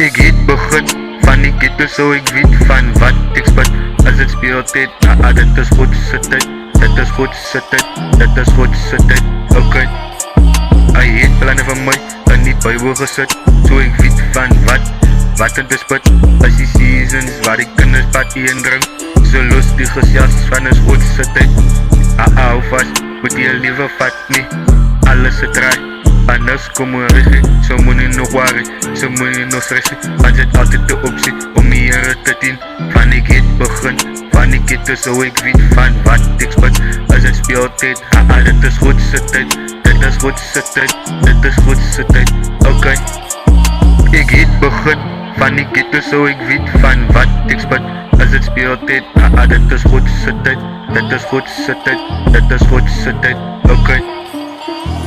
Ik het begin van die ghetto, so ik weet van wat ik spit. Als het speeltijd, dit is goedse tijd. Dit is goedse tijd, dit is goedse tijd. Oké. Hij heeft plannen van mij in die Bijbel gezet, so ik weet van wat het is put. As die seasons waar die kinders party en drink, so los die gesjas van is goedse tijd. Hou vast, moet je liever vat nie, alles het draai. Anders kom een regie, so moet je nog worry, so moet je nog stressie. Want het altijd de optie om hier te dien. Van ik het begin, van ik het so ik weet van wat ik spit. As het speeltijd, dit is goedse tijd. Dit is goedse tijd, dit is goedse tijd. Oké. Ik het begin, van ik het so ik weet van wat ik spit. As het speeltijd, dit is goedse tijd. Dit is goedse tijd, dit is goedse tijd. Oké.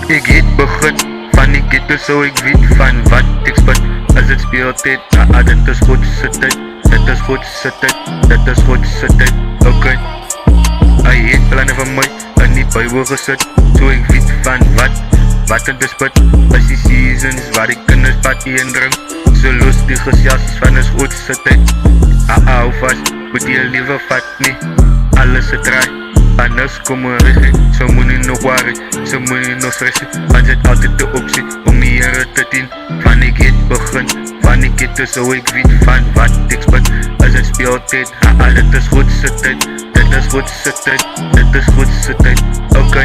Ik het begin, van die ghetto, so ik weet van wat ik spit. As het speeltijd, dit is goedse tijd. Dit is goedse tijd, dit is goedse tijd. Oké. Hij heeft plannen van mij in die Bijbel gezet, so ik weet van wat het is put. As die seasons waar die kinders party en drink, so los die gesjas van is goedse tijd. Hou vast, moet je liever vat nie, alles het draai. Anders kom een regie, so moet je nog worry, so moet je nog stressie. Want het altijd de optie om hier te dien. Van ik het begin, van ik het so ik weet van wat ik spit. As het speeltijd, dit is goedse tijd. Dit is goedse tijd, dit is goedse tijd. Oké.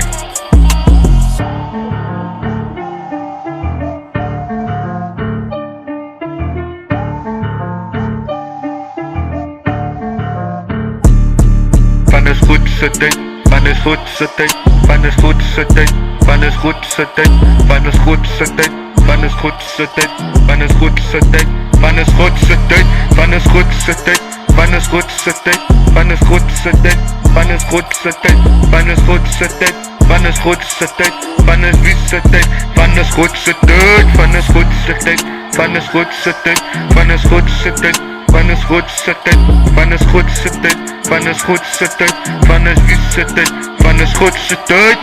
Van is goedse tijd, van is goedse tijd, van is goedse tijd, van is goedse tijd, van is goedse tijd, van is goedse tijd, van is goedse tijd, van is goedse tijd, van is goedse tijd, van is goedse tijd, van is goedse tijd, van is goedse tijd, van is goedse tijd, van is goedse tijd, van is wiese tijd, van is goedse tijd, van is goedse tijd, van is goedse tijd, van is goedse tijd. Van is goedse tijd, van is goedse tijd, van is goedse tijd, van is wiese tijd, van is goedse tijd.